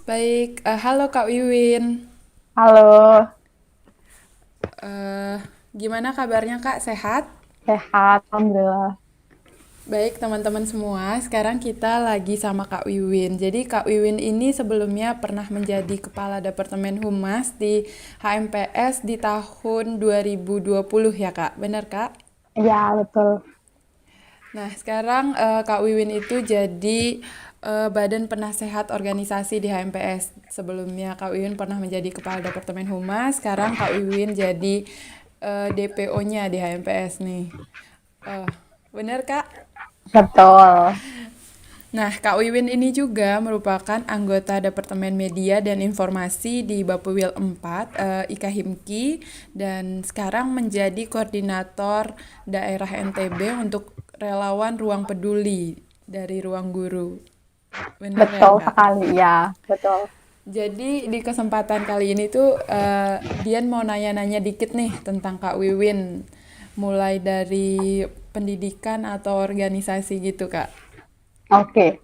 Baik, halo Kak Wiwin. Halo, Eh, Gimana kabarnya Kak? Sehat? sehat, alhamdulillah. Baik teman-teman semua, sekarang kita lagi sama Kak Wiwin. Jadi Kak Wiwin ini sebelumnya pernah menjadi Kepala Departemen Humas di HMPS di tahun 2020 ya Kak? Benar Kak? Iya, betul. Nah, sekarang Kak Wiwin itu jadi Badan Penasehat Organisasi di HMPS. Sebelumnya Kak Wiwin pernah menjadi Kepala Departemen Humas, sekarang Kak Wiwin jadi DPO-nya di HMPS nih. Eh, Bener Kak? Betul. Nah, Kak Wiwin ini juga merupakan anggota Departemen Media dan Informasi di Bapewil 4, IKA Himki, dan sekarang menjadi koordinator daerah NTB untuk relawan Ruang Peduli dari Ruang Guru. Bener ya, Betul Kak? sekali, ya, betul. Jadi di kesempatan kali ini tuh Dian mau nanya-nanya dikit nih tentang Kak Wiwin. Mulai dari pendidikan atau organisasi gitu, Kak. Oke,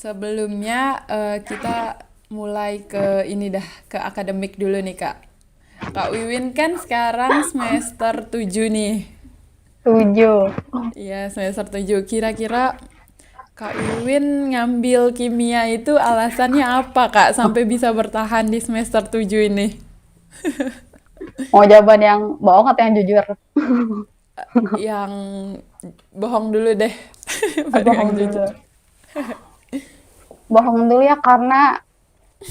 Sebelumnya kita mulai ke ini dah, ke akademik dulu nih Kak. Kak Wiwin kan sekarang semester 7 nih. setuju. Iya, semester 7. Kira-kira Kak Wiwin ngambil kimia itu alasannya apa Kak sampai bisa bertahan di semester 7 ini? Mau jawaban yang bohong atau yang jujur? Yang bohong dulu deh, baru yang Bohong jujur. dulu. Bohong dulu ya karena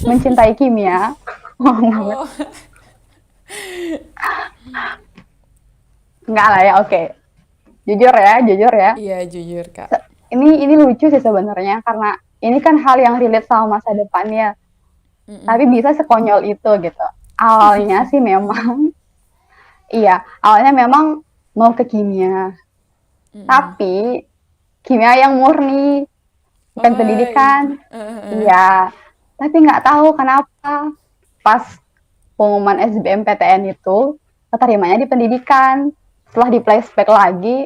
mencintai kimia. Bohong banget. Oh, Enggak lah ya, oke. Jujur ya, jujur ya. iya jujur Kak. Ini lucu sih sebenarnya karena ini kan hal yang relate sama masa depannya. Mm-mm. Tapi bisa sekonyol itu gitu. Awalnya sih memang, iya, awalnya memang mau ke kimia. Mm-mm. Tapi kimia yang murni, bukan Oh, iya. pendidikan. Iya, tapi nggak tahu kenapa pas pengumuman SBMPTN itu keterimanya di pendidikan. Setelah di flashback lagi,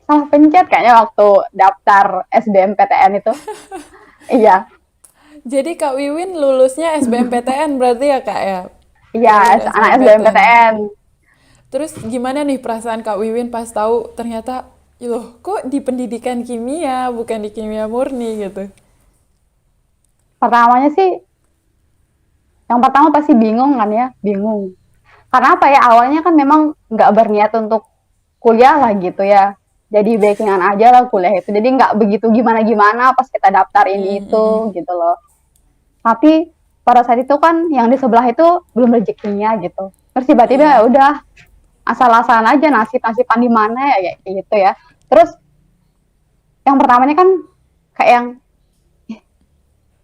salah pencet kayaknya waktu daftar SBMPTN itu. Iya, Jadi Kak Wiwin lulusnya SBMPTN berarti ya Kak ya? iya, Jalur anak SBMPTN. SBMPTN. Terus gimana nih perasaan Kak Wiwin pas tahu ternyata, "Ih, loh kok di pendidikan kimia bukan di kimia murni gitu?" Pertamanya sih, yang pertama pasti bingung kan ya, bingung. Karena apa ya, awalnya kan memang nggak berniat untuk kuliah lah gitu ya. Jadi backingan aja lah kuliah itu. Jadi nggak begitu gimana-gimana pas kita daftar ini Mm, mm, itu gitu loh. Tapi pada saat itu kan yang di sebelah itu belum rezekinya gitu. Terus tiba-tiba ya iya. udah asal-asalan aja nasib-nasiban di mana ya kayak gitu ya. Terus yang pertamanya kan kayak yang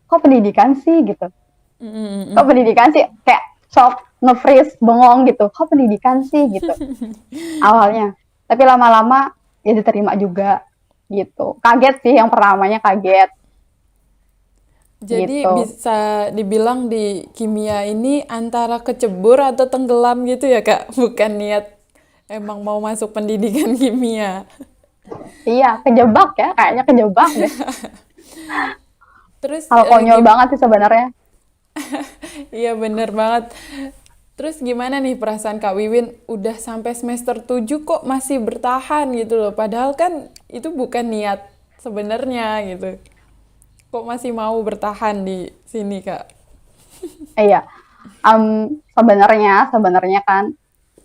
kok pendidikan sih gitu. Mm, mm, Kok mm. pendidikan sih kayak shock, nge-freeze, bengong gitu. Kok pendidikan sih gitu awalnya. Tapi lama-lama ya diterima juga gitu. Kaget sih yang pertamanya kaget Jadi gitu. bisa dibilang di kimia ini antara kecebur atau tenggelam gitu ya Kak? Bukan niat emang mau masuk pendidikan kimia. Iya, kejebak ya, kayaknya kejebak deh. Terus Hal konyol banget sih sebenarnya. iya bener banget. Terus gimana nih perasaan Kak Wiwin udah sampai semester 7 kok masih bertahan gitu loh. Padahal kan itu bukan niat sebenarnya gitu. Kok masih mau bertahan di sini Kak? Iya, sebenarnya kan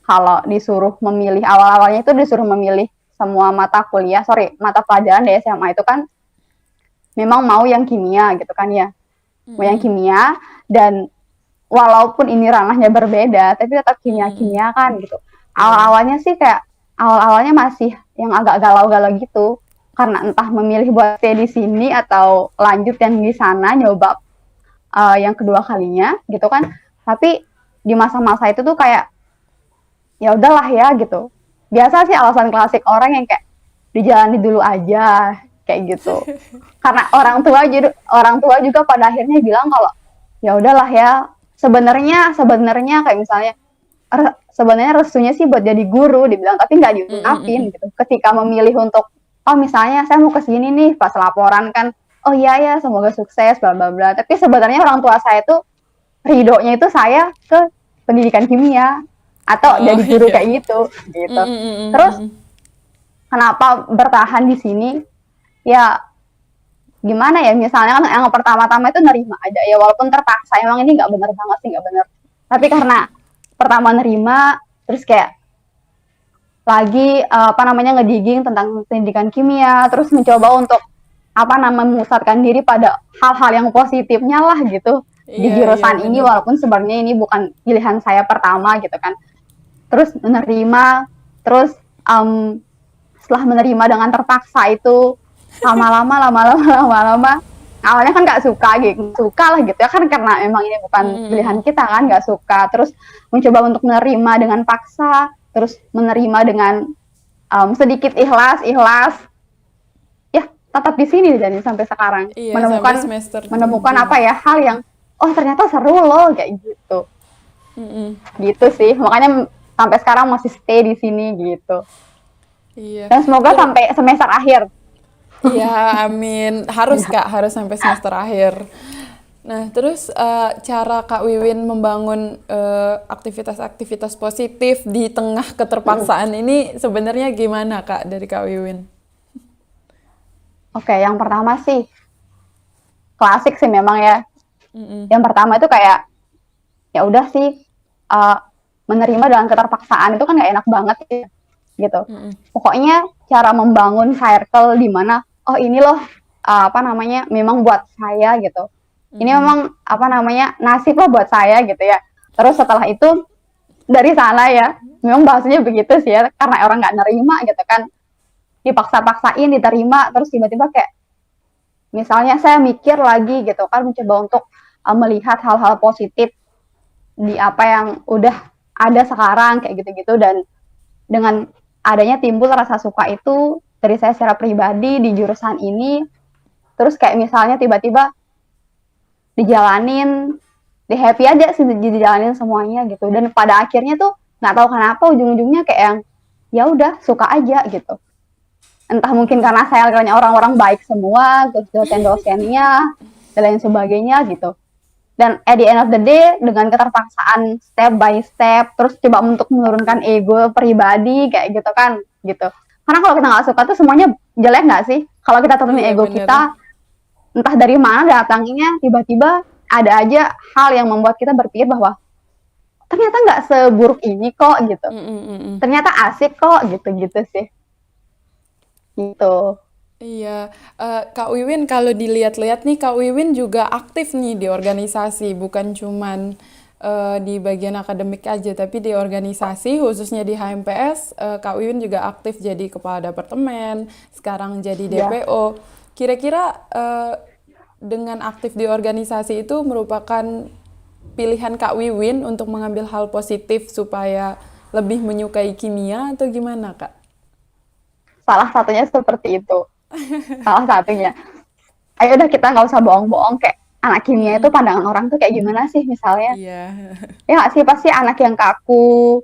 kalau disuruh memilih awal-awalnya itu disuruh memilih semua mata kuliah, sorry, mata pelajaran di SMA itu kan memang mau yang kimia gitu kan ya, mau yang Mm-mm, kimia dan walaupun ini ranahnya berbeda, tapi tetap mm-mm, kimia-kimia kan gitu. iya. Awal-awalnya sih kayak awal-awalnya masih yang agak galau-galau gitu, karena entah memilih buat stay di sini atau lanjut yang di sana nyoba yang kedua kalinya gitu kan. Tapi di masa-masa itu tuh kayak ya udahlah ya gitu. Biasa sih alasan klasik orang yang kayak dijalani dulu aja kayak gitu. Karena orang tua juga pada akhirnya bilang kalau ya udahlah ya. Sebenarnya kayak misalnya sebenarnya restunya sih buat jadi guru dibilang tapi nggak Mm-mm, diungkapin mm-mm. gitu. Ketika memilih untuk oh misalnya saya mau ke sini nih pas laporan kan oh iya ya semoga sukses bla bla bla. Tapi sebenarnya orang tua saya tuh ridhonya itu saya ke pendidikan kimia atau Oh jadi guru iya. kayak gitu Mm, gitu. mm, mm, mm, Terus mm. kenapa bertahan di sini? Ya gimana ya, misalnya kan yang pertama-tama itu nerima aja ya, walaupun terpaksa, emang ini nggak bener banget sih, nggak bener, tapi karena pertama nerima, terus kayak lagi apa namanya ngedigging tentang pendidikan kimia, terus mencoba untuk apa namanya memusatkan diri pada hal-hal yang positifnya lah gitu di Iya, iya jurusan ini, bener. walaupun sebenarnya ini bukan pilihan saya pertama gitu kan. Terus menerima, terus setelah menerima dengan terpaksa itu lama-lama awalnya kan nggak suka gitu, suka lah gitu ya kan, karena emang ini bukan Mm, mm, pilihan mm. kita kan, nggak suka, terus mencoba untuk menerima dengan paksa, terus menerima dengan sedikit ikhlas ikhlas ya, tetap di sini jadi sampai sekarang Iya, sampai menemukan semester menemukan 7. apa ya, hal yang oh ternyata seru loh kayak gitu, Mm, mm. gitu sih, makanya sampai sekarang masih stay di sini gitu, Iya. dan semoga Ter sampai semester akhir. Iya, amin. Harus Ya. Kak, harus sampai semester akhir. Nah, terus cara Kak Wiwin membangun aktivitas-aktivitas positif di tengah keterpaksaan ini sebenarnya gimana Kak dari Kak Wiwin? Oke, yang pertama sih klasik sih memang ya. Mm-mm. Yang pertama itu kayak ya udah sih, uh, menerima dengan keterpaksaan itu kan nggak enak banget ya, gitu. Mm-mm. Pokoknya cara membangun circle di mana oh ini loh apa namanya memang buat saya gitu. Ini Mm-mm. memang apa namanya nasib lah buat saya gitu ya. Terus setelah itu dari sana ya, memang bahasanya begitu sih ya, karena orang nggak nerima gitu kan, dipaksa-paksain diterima, terus tiba-tiba kayak misalnya saya mikir lagi gitu kan, mencoba untuk melihat hal-hal positif di apa yang udah ada sekarang kayak gitu-gitu, dan dengan adanya timbul rasa suka itu dari saya secara pribadi di jurusan ini, terus kayak misalnya tiba-tiba dijalanin, di happy aja sih dijalanin semuanya gitu, dan pada akhirnya tuh nggak tahu kenapa ujung-ujungnya kayak yang ya udah suka aja gitu, entah mungkin karena saya kayaknya orang-orang baik semua, terus dosen-dosennya dan lain sebagainya gitu. Dan at the end of the day dengan keterpaksaan step by step, terus coba untuk menurunkan ego pribadi kayak gitu kan gitu. Karena kalau kita nggak suka tuh semuanya jelek nggak sih? Kalau kita turunin Iya ego bener. kita, entah dari mana datangnya, tiba-tiba ada aja hal yang membuat kita berpikir bahwa ternyata nggak seburuk ini kok gitu. Mm-mm, mm-mm. Ternyata asik kok gitu-gitu sih. Gitu. Iya, Kak Wiwin kalau dilihat-lihat nih Kak Wiwin juga aktif nih di organisasi, bukan cuman di bagian akademik aja, tapi di organisasi khususnya di HMPS, Kak Wiwin juga aktif jadi kepala departemen, sekarang jadi Ya. DPO. Kira-kira dengan aktif di organisasi itu merupakan pilihan Kak Wiwin untuk mengambil hal positif supaya lebih menyukai kimia atau gimana Kak? Salah satunya seperti itu. Salah satunya. Ayo udah kita nggak usah bohong-bohong, kayak anak kimia itu Mm-mm. pandangan orang tuh kayak gimana sih misalnya. Iya. Ya nggak sih, pasti anak yang kaku,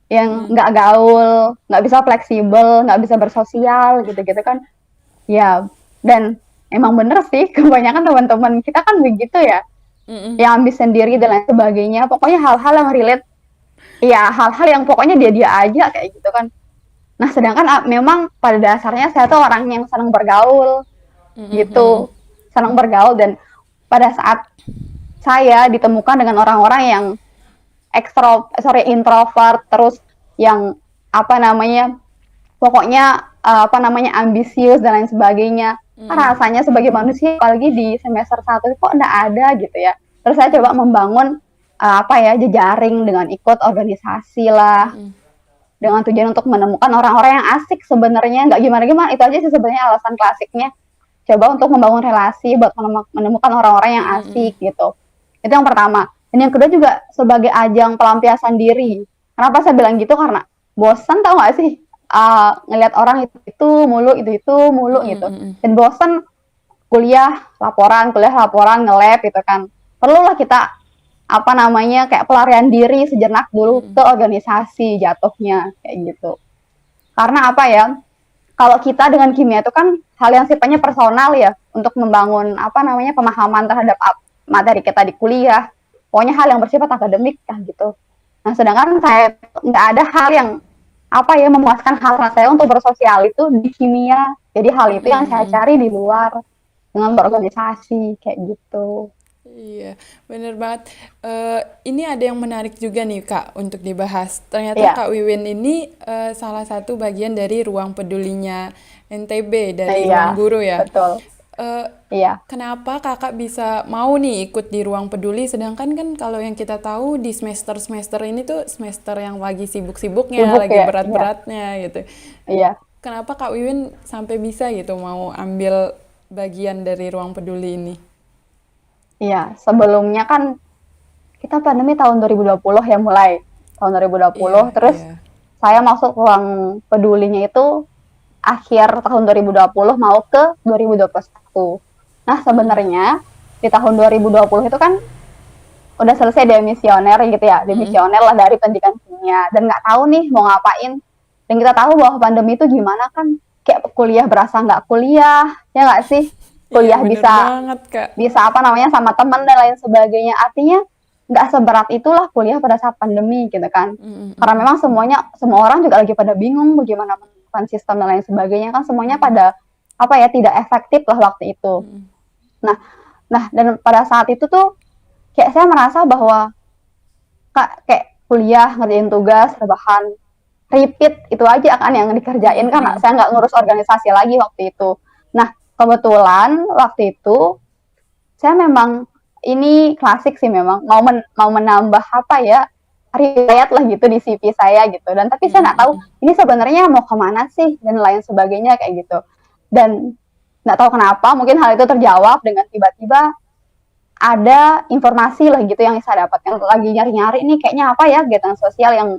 yang Mm. nggak gaul, nggak bisa fleksibel, nggak bisa bersosial gitu-gitu kan. Ya, dan emang bener sih kebanyakan teman-teman kita kan begitu ya, Mm-mm. yang ambis sendiri dan lain sebagainya. Pokoknya hal-hal yang relate, ya hal-hal yang pokoknya dia-dia aja kayak gitu kan. Nah, sedangkan memang pada dasarnya saya tuh orang yang senang bergaul Mm-mm, mm-mm. gitu, senang bergaul, dan pada saat saya ditemukan dengan orang-orang yang introvert, terus yang apa namanya pokoknya apa namanya ambisius dan lain sebagainya, Mm-mm. rasanya sebagai manusia apalagi di semester 1 kok enggak ada gitu ya, terus saya coba membangun apa ya jejaring dengan ikut organisasi lah, Mm-mm. dengan tujuan untuk menemukan orang-orang yang asik sebenarnya, nggak gimana-gimana, itu aja sih sebenarnya alasan klasiknya, coba untuk membangun relasi buat menemukan orang-orang yang Mm-mm, mm-mm. asik gitu. Itu yang pertama. Dan yang kedua juga sebagai ajang pelampiasan diri. Kenapa saya bilang gitu? Karena bosan, tau gak sih? Ngelihat orang itu mulu, itu mulu Mm-mm, gitu. mm-mm. Dan bosan kuliah laporan, nge-lab gitu kan. Perlulah kita apa namanya kayak pelarian diri sejenak dulu Mm-mm. ke organisasi jatuhnya kayak gitu. Karena apa ya? kalau kita dengan kimia itu kan hal yang sifatnya personal ya, untuk membangun apa namanya pemahaman terhadap materi kita di kuliah. Pokoknya hal yang bersifat akademik ya gitu. Nah, sedangkan saya nggak ada hal yang apa ya memuaskan hasrat saya untuk bersosial itu di kimia. Jadi hal itu yang saya Mm-mm. cari di luar dengan berorganisasi kayak gitu. Iya, bener banget. Ini ada yang menarik juga nih Kak untuk dibahas. Ternyata Iya, Kak Wiwin ini salah satu bagian dari ruang pedulinya NTB, dari iya, ruang guru ya. betul. Eh, Iya, Kenapa Kakak bisa mau nih ikut di ruang peduli, sedangkan kan kalau yang kita tahu di semester-semester ini tuh semester yang lagi sibuk-sibuknya, sibuk lagi ya. Iya, berat-beratnya gitu. iya, Kenapa Kak Wiwin sampai bisa gitu mau ambil bagian dari ruang peduli ini? iya. Sebelumnya kan kita pandemi tahun 2020 ya mulai tahun Iya, 2020. Terus iya. saya masuk ruang pedulinya itu akhir tahun 2020 mau ke 2021. Nah, Mm-mm. sebenarnya di tahun 2020 itu kan udah selesai demisioner gitu ya, Mm-mm. demisioner lah dari pendidikan kimia dan nggak tahu nih mau ngapain. Dan kita tahu bahwa pandemi itu gimana kan, kayak kuliah berasa nggak kuliah, ya nggak sih? Iya, Kuliah bener bisa banget, Kak. bisa apa namanya sama teman dan lain sebagainya. Artinya nggak seberat itulah kuliah pada saat pandemi gitu kan. Mm-mm, Karena mm-mm, memang semua orang juga lagi pada bingung bagaimana menemukan sistem dan lain sebagainya kan semuanya mm-mm, pada apa ya tidak efektif lah waktu itu. mm-mm, Nah, nah dan pada saat itu tuh kayak saya merasa bahwa kayak kuliah ngerjain tugas rebahan repeat itu aja kan yang dikerjain mm-mm, karena mm-mm, saya nggak ngurus organisasi lagi waktu itu. Nah, kebetulan waktu itu saya memang ini klasik sih memang mau menambah apa ya riwayat lah gitu di CV saya gitu dan tapi saya nggak tahu mm-mm, ini sebenarnya mau kemana sih dan lain sebagainya kayak gitu dan nggak tahu kenapa mungkin hal itu terjawab dengan tiba-tiba ada informasi lah gitu yang saya dapat yang lagi nyari-nyari ini kayaknya apa ya kegiatan sosial yang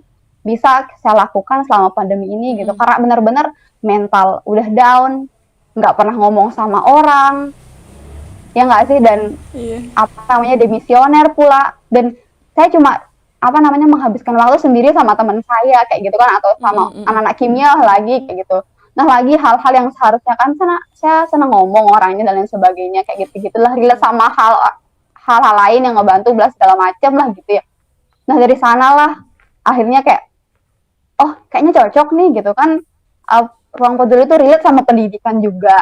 bisa saya lakukan selama pandemi ini gitu mm-mm. karena benar-benar mental udah down nggak pernah ngomong sama orang ya nggak sih dan Iya. apa namanya demisioner pula dan saya cuma apa namanya menghabiskan waktu sendiri sama teman saya kayak gitu kan atau sama Mm-mm, mm-mm, anak-anak kimia lagi kayak gitu nah lagi hal-hal yang seharusnya kan saya senang ngomong orangnya dan lain sebagainya kayak gitu gitulah relate sama hal-hal lain yang ngebantu belas segala macam lah gitu ya nah dari sanalah akhirnya kayak oh kayaknya cocok nih gitu kan uh, ruang peduli itu relate sama pendidikan juga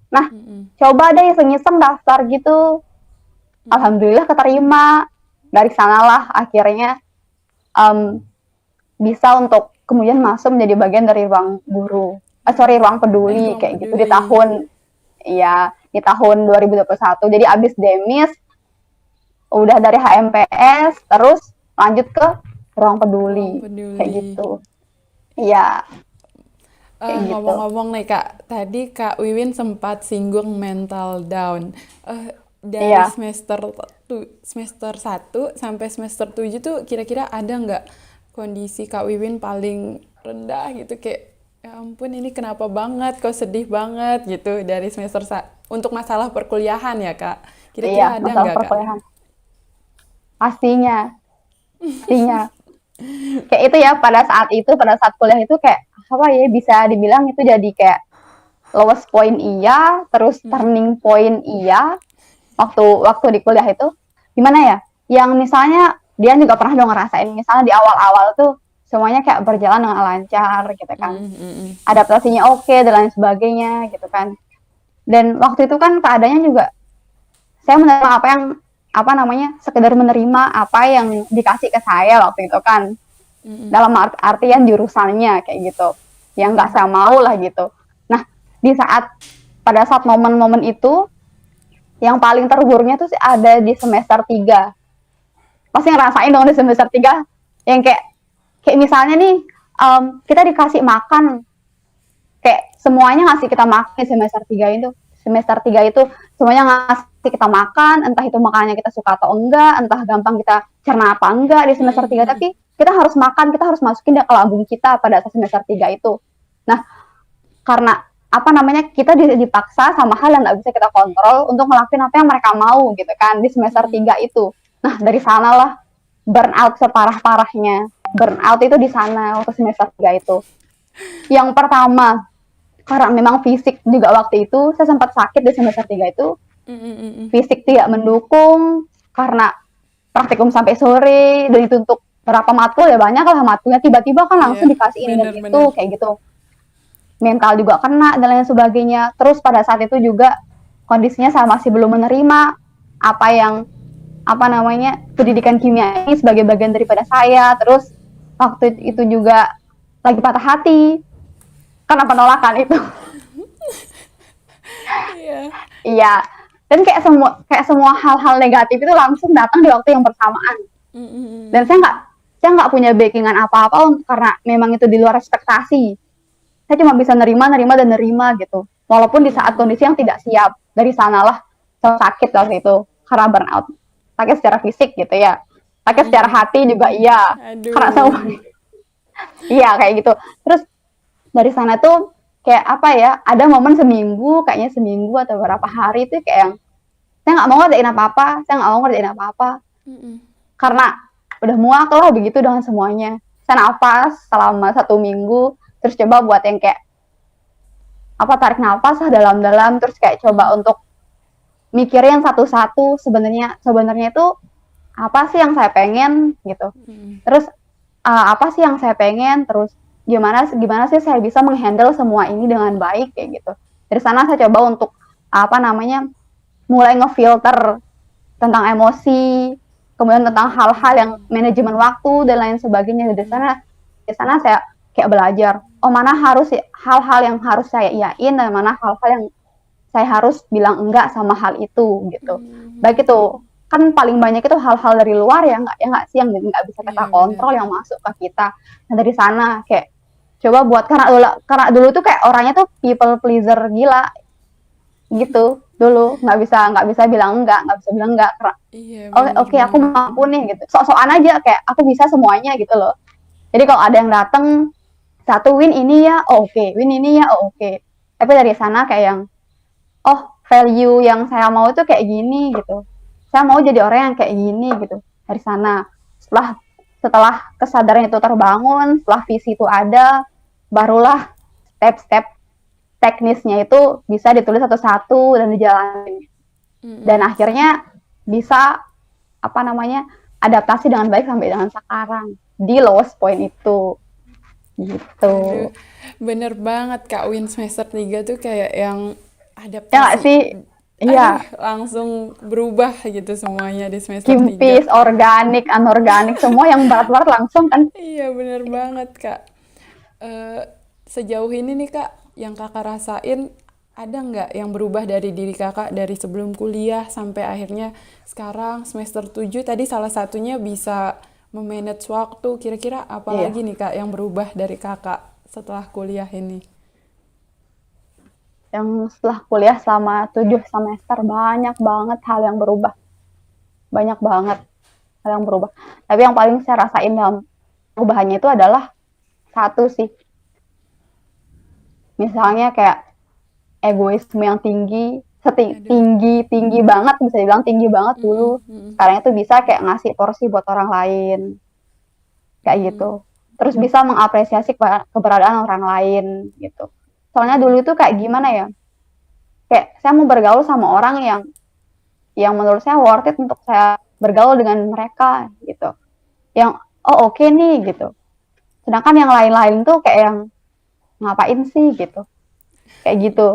nah mm-mm, coba deh iseng-iseng daftar gitu mm-mm. alhamdulillah keterima dari sanalah akhirnya um, bisa untuk kemudian masuk menjadi bagian dari ruang guru sorry ruang peduli Ruang kayak gitu di peduli. tahun ya di tahun 2021 jadi abis demis udah dari HMPS terus lanjut ke ruang Ruang peduli kayak peduli. gitu iya kayak gitu Ngomong-ngomong nih Kak, tadi Kak Wiwin sempat singgung mental down. Dari iya semester 1 sampai semester 7 tuh kira-kira ada nggak kondisi Kak Wiwin paling rendah gitu kayak ya ampun ini kenapa banget, kok sedih banget gitu dari untuk masalah perkuliahan ya Kak. iya Kira-kira ada masalah nggak Kak? perkuliahan pastinya pastinya kayak itu ya pada saat kuliah itu kayak apa ya bisa dibilang itu jadi kayak lowest point iya terus Mm-mm. turning point iya waktu waktu di kuliah itu gimana ya yang misalnya dia juga pernah dong ngerasain misalnya di awal-awal tuh semuanya kayak berjalan dengan lancar gitu kan Mm-mm, mm-mm, adaptasinya oke dan lain sebagainya gitu kan dan waktu itu kan keadaannya juga saya menerima apa yang apa namanya sekedar menerima apa yang dikasih ke saya waktu itu kan mm-mm, dalam artian jurusannya kayak gitu yang nggak mm-mm, saya mau lah gitu nah di saat pada saat momen-momen itu yang paling terburuknya tuh ada di semester 3 pasti ngerasain dong di semester 3 yang kayak kayak misalnya nih kita dikasih makan kayak semuanya ngasih kita makan di semester 3 itu semuanya ngasih kita makan entah itu makanannya kita suka atau enggak entah gampang kita cerna apa enggak di semester mm-mm, 3 mm-mm. tapi kita harus makan kita harus masukin ke lambung kita pada saat semester 3 itu nah karena apa namanya kita dipaksa sama hal yang nggak bisa kita kontrol untuk ngelakuin apa yang mereka mau gitu kan di semester 3 itu nah dari sanalah burnout separah-parahnya burnout itu di sana waktu semester 3 itu yang pertama karena memang fisik juga waktu itu saya sempat sakit di semester 3 itu, fisik tidak mendukung karena praktikum sampai sore dan itu untuk berapa matkul ya banyak lah matkulnya, tiba-tiba kan langsung Iya, dikasih ini dan itu benar-benar. kayak gitu, mental juga kena dan lain sebagainya. Terus pada saat itu juga kondisinya saya masih belum menerima apa yang apa namanya pendidikan kimia ini sebagai bagian daripada saya. Terus waktu itu juga lagi patah hati karena penolakan itu. Iya. Iya. Dan kayak semua hal-hal negatif itu langsung datang di waktu yang bersamaan. Dan saya nggak punya backingan apa-apa karena memang itu di luar ekspektasi. Saya cuma bisa nerima dan nerima gitu. Walaupun di saat kondisi yang tidak siap. Dari sanalah saya sakit waktu itu karena burnout. Sakit secara fisik gitu ya. Sakit secara hati juga iya. Karena Aduh. sama iya kayak gitu. Terus dari sana tuh kayak apa ya? Ada momen seminggu, kayaknya seminggu atau beberapa hari itu kayak yang saya nggak mau ngerjain apa-apa, saya nggak mau ngerjain apa-apa karena udah muak lah begitu dengan semuanya. Saya nafas selama 1 minggu, terus coba buat yang kayak apa tarik nafas lah dalam-dalam, terus kayak coba untuk mikirin satu-satu sebenarnya itu apa sih yang saya pengen gitu. Terus apa sih yang saya pengen, terus gimana gimana sih saya bisa menghandle semua ini dengan baik kayak gitu. Dari sana saya coba untuk apa namanya mulai ngefilter tentang emosi, kemudian tentang hal-hal yang manajemen waktu dan lain sebagainya. Di sana saya kayak belajar, oh mana hal-hal yang harus saya iyain dan mana hal-hal yang saya harus bilang enggak sama hal itu gitu. Baik itu kan paling banyak itu hal-hal dari luar ya nggak sih yang nggak bisa kita Iya, benar. kontrol yang masuk ke kita. Nah dari sana kayak coba buat karena dulu tuh kayak orangnya tuh people pleaser gila gitu dulu nggak bisa bilang enggak karena Iya, oh oke aku benar-benar. mampu nih gitu sok-sokan aja kayak aku bisa semuanya gitu loh. Jadi kalau ada yang datang satu win ini ya oh, oke win ini ya oh, oke. Tapi dari sana kayak yang oh value yang saya mau itu kayak gini gitu, saya mau jadi orang yang kayak gini gitu. Dari sana setelah setelah kesadaran itu terbangun, setelah visi itu ada, barulah step-step teknisnya itu bisa ditulis satu-satu dan dijalani dan akhirnya bisa apa namanya adaptasi dengan baik sampai dengan sekarang di lowest point itu gitu. Aduh, bener banget Kak Win semester 3 tuh kayak yang Ya nggak adaptasi. sih? Aduh, Iya, langsung berubah gitu semuanya di semester 3. kimpis, organik, anorganik, semua yang berat-berat langsung kan. Iya, bener banget Kak. Eh, Sejauh ini nih Kak, yang Kakak rasain ada nggak yang berubah dari diri Kakak dari sebelum kuliah sampai akhirnya sekarang semester 7 tadi salah satunya bisa memanage waktu. Kira-kira apa Iya, lagi nih Kak yang berubah dari Kakak setelah kuliah ini? yang setelah kuliah selama 7 semester banyak banget hal yang berubah. Banyak banget hal yang berubah. Tapi yang paling saya rasain dalam perubahannya itu adalah satu sih, misalnya kayak egoisme yang tinggi, Aduh. tinggi tinggi banget bisa dibilang tinggi banget dulu. Sekarang itu bisa kayak ngasih porsi buat orang lain kayak gitu. Terus bisa mengapresiasi keberadaan orang lain gitu. Soalnya dulu itu kayak gimana ya? Kayak saya mau bergaul sama orang yang menurut saya worth it untuk saya bergaul dengan mereka gitu. Yang oh oke nih gitu. Sedangkan yang lain-lain tuh kayak yang ngapain sih gitu. Kayak gitu.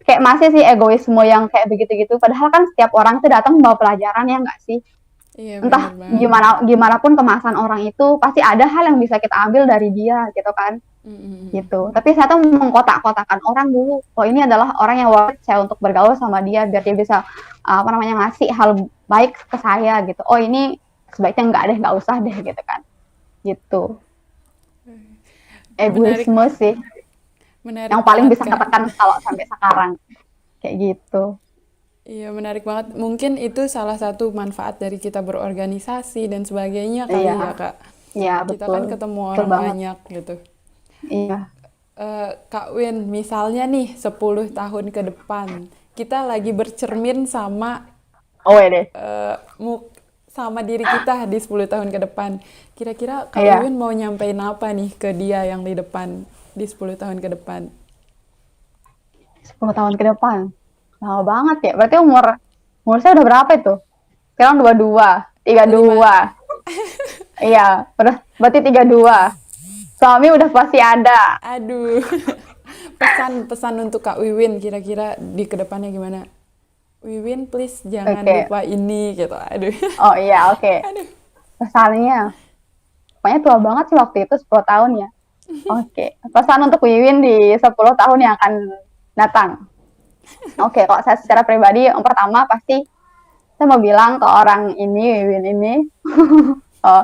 Kayak masih sih egoisme yang kayak begitu-gitu. Padahal kan setiap orang itu datang membawa pelajaran ya nggak sih? Iya, bener Entah banget. gimana pun kemasan orang itu pasti ada hal yang bisa kita ambil dari dia gitu kan. Gitu. Tapi saya tuh mengkotak-kotakan orang dulu. Oh ini adalah orang yang worth it saya untuk bergaul sama dia biar dia bisa apa namanya ngasih hal baik ke saya gitu. Oh ini sebaiknya nggak usah deh gitu kan. Gitu. Menarik, Egoisme sih menarik yang paling banget bisa Kak. ketekan kalau sampai sekarang kayak gitu. Iya, menarik banget. Mungkin itu salah satu manfaat dari kita berorganisasi dan sebagainya Iya, kali ya, Kak. iya Kita betul, kan ketemu betul orang banget. banyak gitu. Iya, Kak Win, misalnya nih 10 tahun ke depan, kita lagi bercermin sama oh ya deh, eh, mu- sama diri kita di 10 tahun ke depan. Kira-kira Kak iya. Wiwin mau nyampein apa nih ke dia yang di depan di 10 tahun ke depan? 10 tahun ke depan. Lama banget ya. Berarti umur saya udah berapa itu? Sekarang 22, 25. 32. Iya, berarti 32. Suami udah pasti ada. Aduh. Pesan-pesan untuk Kak Wiwin kira-kira di kedepannya gimana? Wiwin please jangan Oke. lupa ini gitu. Aduh. Oh iya, oke. Aduh. Pesannya, pokoknya tua banget sih waktu itu 10 tahun ya. Oke, pesan untuk Wiwin di 10 tahun yang akan datang. Oke, kalau saya secara pribadi, yang pertama pasti saya mau bilang ke orang ini, Wiwin ini, oh,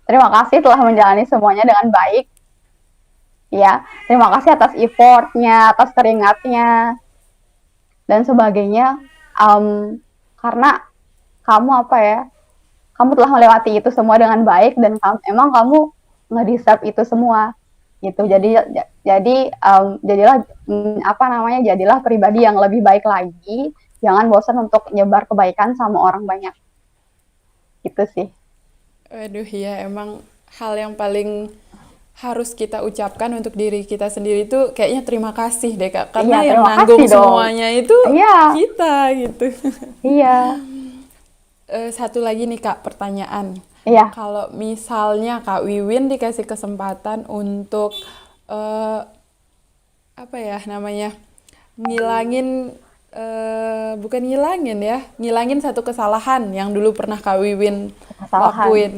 terima kasih telah menjalani semuanya dengan baik. Ya, terima kasih atas effortnya, atas keringatnya, dan sebagainya. Karena kamu apa ya, kamu telah melewati itu semua dengan baik dan emang kamu nge-deserve itu semua gitu. Jadilah apa namanya, jadilah pribadi yang lebih baik lagi, jangan bosan untuk nyebar kebaikan sama orang banyak gitu sih. Aduh ya emang hal yang paling harus kita ucapkan untuk diri kita sendiri itu kayaknya terima kasih deh Kak. Iya, Karena yang terima nanggung kasih dong. semuanya itu Iya, kita gitu. iya, Satu lagi nih Kak pertanyaan. iya. Kalau misalnya Kak Wiwin dikasih kesempatan untuk eh, apa ya namanya ngilangin bukan ngilangin ya, ngilangin satu kesalahan yang dulu pernah Kak Wiwin Kesalahan. lakuin.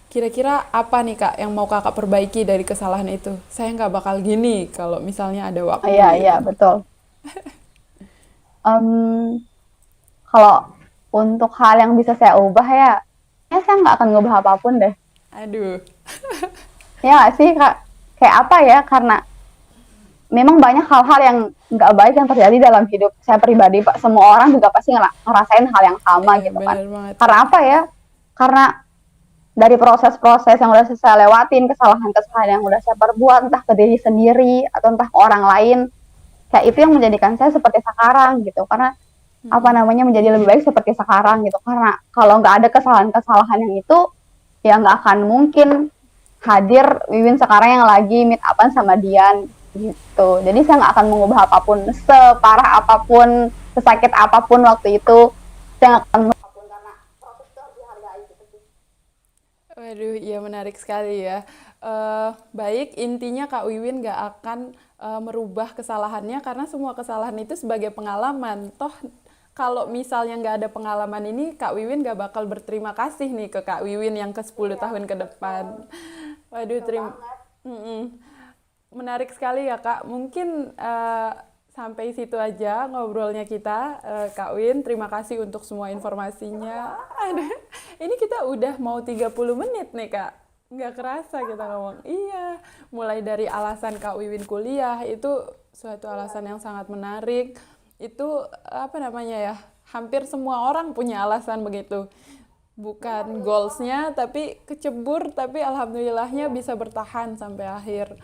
Kira-kira apa nih Kak yang mau Kakak perbaiki dari kesalahan itu? Saya nggak bakal gini kalau misalnya ada Iya, waktu iya, gitu. betul. Em, Kalau untuk hal yang bisa saya ubah ya, ya saya nggak akan ngubah apapun deh. Aduh. Ya nggak sih, Kak? Kayak apa ya, karena memang banyak hal-hal yang nggak baik yang terjadi dalam hidup saya pribadi, Pak. Semua orang juga pasti ngerasain hal yang sama Iya gitu kan. benar banget Karena Kak. apa ya? Karena dari proses-proses yang udah saya lewatin, kesalahan-kesalahan yang udah saya perbuat, entah ke diri sendiri atau entah ke orang lain, kayak itu yang menjadikan saya seperti sekarang gitu. Karena apa namanya, menjadi lebih baik seperti sekarang gitu. Karena kalau nggak ada kesalahan-kesalahan yang itu, ya nggak akan mungkin hadir Wiwin sekarang yang lagi meet upan sama Dian gitu. Jadi saya nggak akan mengubah apapun, separah apapun, sesakit apapun waktu itu, saya nggak akan mengubah apapun karena proses itu harus dihargai gitu sih. Waduh, iya menarik sekali ya. Baik, intinya Kak Wiwin nggak akan merubah kesalahannya karena semua kesalahan itu sebagai pengalaman. Toh kalau misalnya nggak ada pengalaman ini, Kak Wiwin nggak bakal berterima kasih nih ke Kak Wiwin yang ke 10 tahun ke depan. Waduh, Betul terima. banget. Menarik sekali ya Kak. Mungkin sampai situ aja ngobrolnya kita, Kak Win. Terima kasih untuk semua informasinya. Aduh, ini kita udah mau 30 menit nih Kak. Nggak kerasa kita ngomong. Iya, mulai dari alasan Kak Wiwin kuliah, itu suatu alasan yang sangat menarik. Itu apa namanya ya, hampir semua orang punya alasan begitu. Bukan goalsnya, tapi kecebur, tapi alhamdulillahnya bisa bertahan sampai akhir.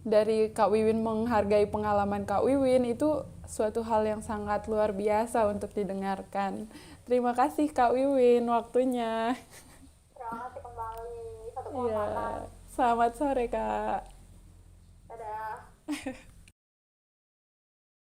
Dari Kak Wiwin menghargai pengalaman Kak Wiwin itu suatu hal yang sangat luar biasa untuk didengarkan. Terima kasih Kak Wiwin waktunya. Terima kasih kembali. Satu Iya, kehormatan. selamat sore Kak. Dadah.